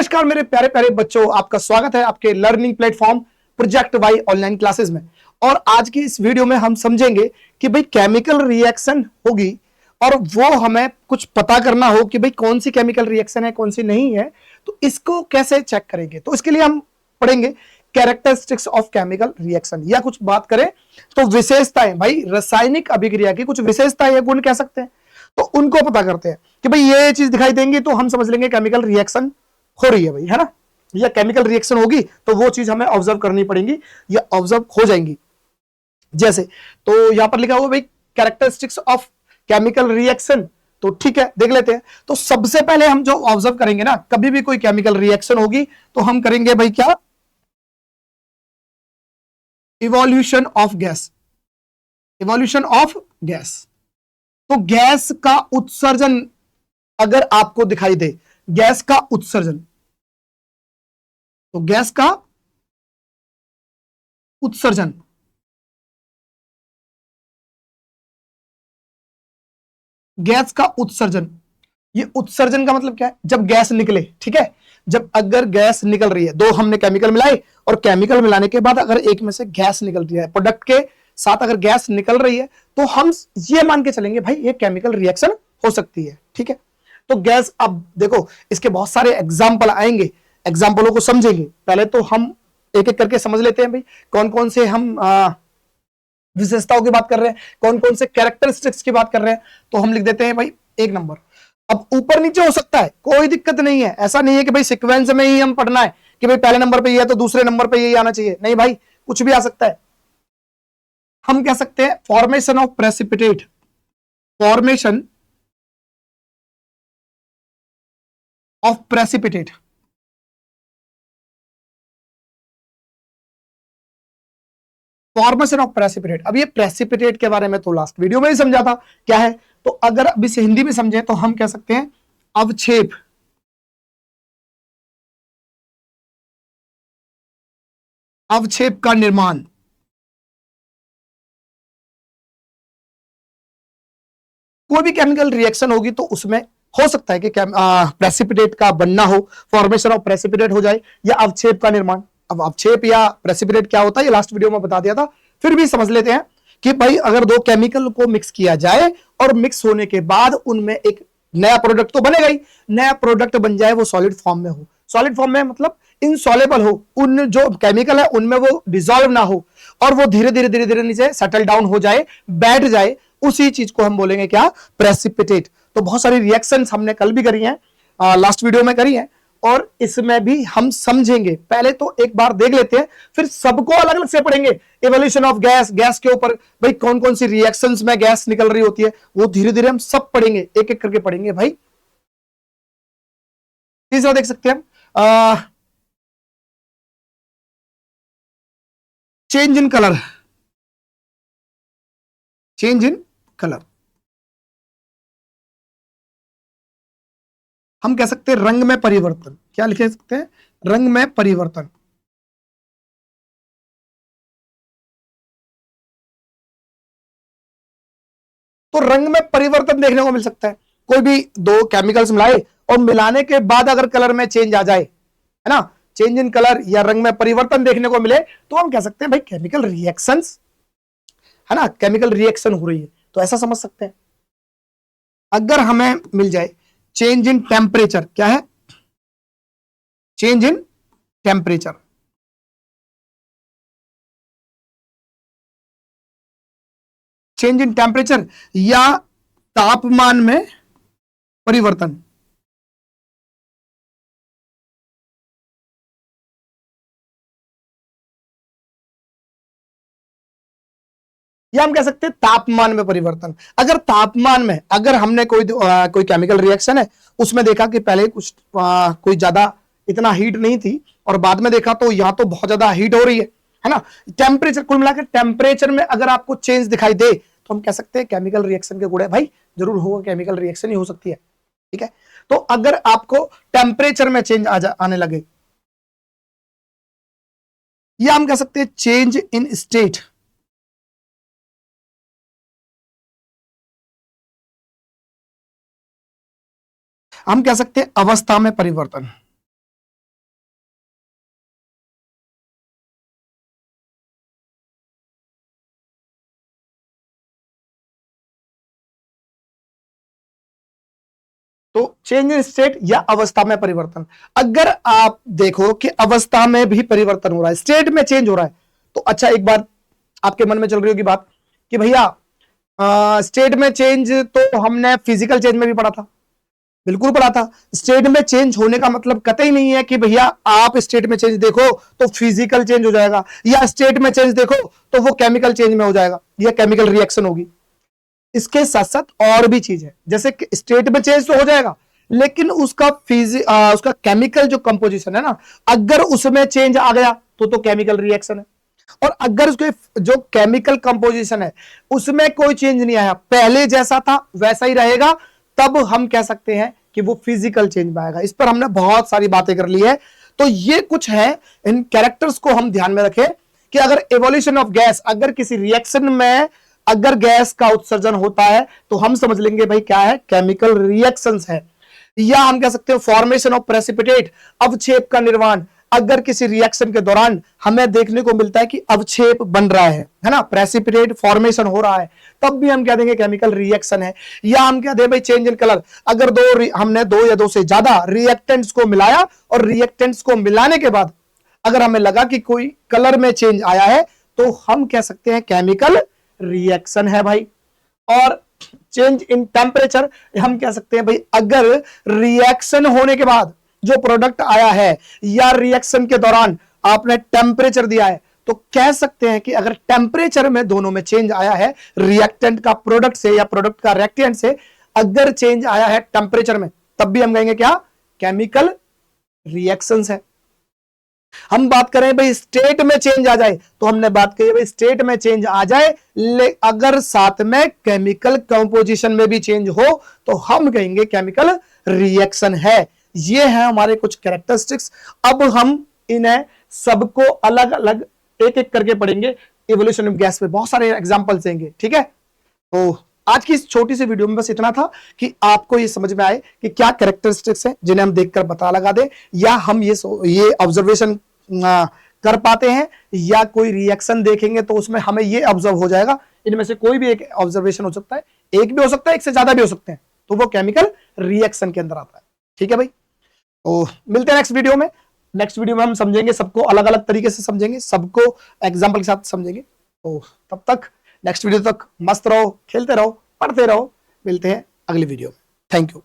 नमस्कार मेरे प्यारे प्यारे बच्चों, आपका स्वागत है आपके learning platform project Y online classes में। और आज की इस वीडियो में हम समझेंगे कि भाई केमिकल रिएक्शन होगी और वो हमें कुछ पता करना हो कि भाई कौन सी केमिकल रिएक्शन है कौन सी नहीं है, तो इसको कैसे चेक करेंगे। तो इसके लिए हम पढ़ेंगे कैरेक्टरिस्टिक्स ऑफ केमिकल रिएक्शन, या कुछ बात करें तो विशेषताएं, भाई रासायनिक अभिक्रिया की कुछ विशेषताएं या गुण कह सकते हैं, तो उनको पता करते हैं कि भाई ये चीज दिखाई देंगी तो हम समझ लेंगे केमिकल रिएक्शन हो रही है भाई, है ना, या केमिकल रिएक्शन होगी तो वो चीज हमें ऑब्जर्व करनी पड़ेगी या ऑब्जर्व हो जाएंगी। जैसे तो यहां पर लिखा हुआ भाई कैरेक्टरिस्टिक्स ऑफ केमिकल रिएक्शन, तो ठीक है देख लेते हैं। तो सबसे पहले हम जो ऑब्जर्व करेंगे ना, कभी भी कोई केमिकल रिएक्शन होगी तो हम करेंगे भाई क्या, evolution of gas. Evolution of gas, तो गैस का उत्सर्जन अगर आपको दिखाई दे, गैस का उत्सर्जन, तो गैस का उत्सर्जन, गैस का उत्सर्जन, ये उत्सर्जन का मतलब क्या है, जब गैस निकले, ठीक है, जब अगर गैस निकल रही है, दो हमने केमिकल मिलाए और केमिकल मिलाने के बाद अगर एक में से गैस निकल रही है, प्रोडक्ट के साथ अगर गैस निकल रही है, तो हम ये मान के चलेंगे भाई ये केमिकल रिएक्शन हो सकती है, ठीक है। तो गैस, अब देखो इसके बहुत सारे एग्जाम्पल आएंगे, एग्जाम्पलों को समझेंगे। पहले तो हम एक एक करके समझ लेते हैं भाई कौन कौन से हम विशेषताओं की बात कर रहे हैं, कौन कौन से कैरेक्टरिस्टिक्स की बात कर रहे हैं। तो हम लिख देते हैं भाई एक नंबर। अब ऊपर नीचे हो सकता है, कोई दिक्कत नहीं है, ऐसा नहीं है कि भाई सीक्वेंस में ही हम पढ़ना है कि भाई पहले नंबर पे ये है तो दूसरे नंबर पे यही आना चाहिए, नहीं भाई, कुछ भी आ सकता है। हम कह सकते हैं formation of precipitate, formation of precipitate, formation of precipitate. अब ये प्रेसिपिटेट के बारे में तो लास्ट वीडियो में ही समझा था क्या है, तो अगर अब इसे हिंदी में समझे तो हम कह सकते हैं अवक्षेप, अवक्षेप का निर्माण। कोई भी केमिकल रिएक्शन होगी तो उसमें हो सकता है कि प्रेसिपिटेट का बनना हो, फॉर्मेशन ऑफ प्रेसिपिटेट हो जाए, या अवक्षेप का निर्माण। अब अवक्षेप या प्रेसिपिटेट क्या होता है ये लास्ट वीडियो में बता दिया था, फिर भी समझ लेते हैं कि भाई अगर दो केमिकल को मिक्स किया जाए और मिक्स होने के बाद उनमें एक नया प्रोडक्ट तो बनेगा ही, नया प्रोडक्ट बन जाए वो सॉलिड फॉर्म में हो, सॉलिड फॉर्म में मतलब इनसॉलेबल हो, उन जो केमिकल है उनमें वो डिसॉल्व ना हो और वो धीरे धीरे धीरे धीरे नीचे सेटल डाउन हो जाए, बैठ जाए, उसी चीज को हम बोलेंगे क्या, प्रेसिपिटेट। तो बहुत सारी रिएक्शंस हमने कल भी करी हैं, लास्ट वीडियो में करी हैं, और इसमें भी हम समझेंगे। पहले तो एक बार देख लेते हैं, फिर सबको अलग अलग से पढ़ेंगे। इवोल्यूशन ऑफ गैस, गैस के ऊपर भाई कौन कौन सी रिएक्शंस में गैस निकल रही होती है वो धीरे धीरे हम सब पढ़ेंगे, एक एक करके पढ़ेंगे भाई। तीसरा देख सकते हैं हम, change in colour, change in colour, हम कह सकते हैं रंग में परिवर्तन। क्या लिख सकते हैं, रंग में परिवर्तन। तो रंग में परिवर्तन देखने को मिल सकता है, कोई भी दो केमिकल्स मिलाए और मिलाने के बाद अगर कलर में चेंज आ जाए, है ना, चेंज इन कलर या रंग में परिवर्तन देखने को मिले, तो हम कह सकते हैं भाई केमिकल रिएक्शंस, है ना, केमिकल रिएक्शन हो रही है, तो ऐसा समझ सकते हैं। अगर हमें मिल जाए चेंज इन टेम्परेचर, क्या है, change in temperature, change in temperature या तापमान में परिवर्तन, या हम कह सकते हैं तापमान में परिवर्तन। अगर तापमान में, अगर हमने कोई केमिकल रिएक्शन है उसमें देखा कि पहले कुछ कोई ज्यादा इतना हीट नहीं थी और बाद में देखा तो यहां तो बहुत ज्यादा हीट हो रही है ना, टेम्परेचर, कुल मिलाकर टेम्परेचर में अगर आपको चेंज दिखाई दे तो हम कह सकते हैं केमिकल रिएक्शन के गुण है भाई, जरूर होगा, केमिकल रिएक्शन ही हो सकती है, ठीक है। तो अगर आपको टेम्परेचर में चेंज आने लगे, या हम कह सकते हैं चेंज इन स्टेट, हम कह सकते हैं अवस्था में परिवर्तन, तो चेंज इन स्टेट या अवस्था में परिवर्तन। अगर आप देखो कि अवस्था में भी परिवर्तन हो रहा है, स्टेट में चेंज हो रहा है, तो अच्छा एक बार आपके मन में चल रही होगी बात कि भैया स्टेट में चेंज तो हमने फिजिकल चेंज में भी पढ़ा था, बिल्कुल पढ़ा था। स्टेट में चेंज होने का मतलब कतई नहीं है कि भैया आप स्टेट में चेंज देखो तो फिजिकल चेंज हो जाएगा, या स्टेट में चेंज देखो तो वो केमिकल चेंज में हो जाएगा, या केमिकल रिएक्शन होगी। इसके साथ साथ और भी चीज है, जैसे स्टेट में चेंज तो हो जाएगा, लेकिन उसका उसका केमिकल जो कंपोजिशन है ना, अगर उसमें चेंज आ गया तो केमिकल रिएक्शन है। और अगर उसके जो केमिकल कंपोजिशन है उसमें कोई चेंज नहीं आया, पहले जैसा था वैसा ही रहेगा, तब हम कह सकते हैं कि वो फिजिकल चेंज में आएगा। इस पर हमने बहुत सारी बातें कर ली है। तो ये कुछ है, इन कैरेक्टर्स को हम ध्यान में रखें कि अगर एवोल्यूशन ऑफ गैस, अगर किसी रिएक्शन में अगर गैस का उत्सर्जन होता है तो हम समझ लेंगे भाई क्या है, केमिकल रिएक्शंस है। या हम कह सकते हैं फॉर्मेशन ऑफ प्रेसिपिटेट, अवक्षेप का निर्माण, अगर किसी रिएक्शन के दौरान हमें देखने को मिलता है कि अवक्षेप बन रहा है ना, प्रेसिपिटेट फॉर्मेशन हो रहा है, तब भी हम कह देंगे केमिकल रिएक्शन है। या हम कह दें भाई चेंज इन कलर, अगर हमने दो या दो से ज्यादा रिएक्टेंट्स को मिलाया और रिएक्टेंट्स को मिलाने के बाद अगर हमें लगा कि कोई कलर में चेंज आया है तो हम कह सकते हैं केमिकल रिएक्शन है भाई। और चेंज इन टेम्परेचर, हम कह सकते हैं भाई अगर रिएक्शन होने के बाद जो प्रोडक्ट आया है या रिएक्शन के दौरान आपने टेम्परेचर दिया है, तो कह सकते हैं कि अगर टेम्परेचर में दोनों में चेंज आया है, रिएक्टेंट का प्रोडक्ट से या प्रोडक्ट का रिएक्टेंट से अगर चेंज आया है टेम्परेचर में, तब भी हम कहेंगे क्या, केमिकल रिएक्शंस है। हम बात करें भाई स्टेट में चेंज आ जाए, तो हमने बात कही भाई स्टेट में चेंज आ जाए अगर साथ में केमिकल कंपोजिशन में भी चेंज हो तो हम कहेंगे केमिकल रिएक्शन है। ये है हमारे कुछ कैरेक्टरिस्टिक्स। अब हम इन्हें सबको अलग अलग एक एक करके पढ़ेंगे। इवोल्यूशन ऑफ गैस में बहुत सारे एग्जांपल्स देंगे, ठीक है। तो आज की इस छोटी सी वीडियो में बस इतना था कि आपको ये समझ में आए कि क्या कैरेक्टरिस्टिक्स हैं जिन्हें हम देखकर पता लगा दें, या हम ये ऑब्जर्वेशन कर पाते हैं, या कोई रिएक्शन देखेंगे तो उसमें हमें ये ऑब्जर्व हो जाएगा, इनमें से कोई भी एक ऑब्जर्वेशन हो सकता है, एक भी हो सकता है, एक से ज्यादा भी हो सकते हैं, तो वो केमिकल रिएक्शन के अंदर आता है। ठीक है भाई, तो मिलते हैं नेक्स्ट वीडियो में। नेक्स्ट वीडियो में हम समझेंगे, सबको अलग अलग तरीके से समझेंगे, सबको एग्जाम्पल के साथ समझेंगे। तो तब तक नेक्स्ट वीडियो तक मस्त रहो, खेलते रहो, पढ़ते रहो। मिलते हैं अगली वीडियो में। Thank you.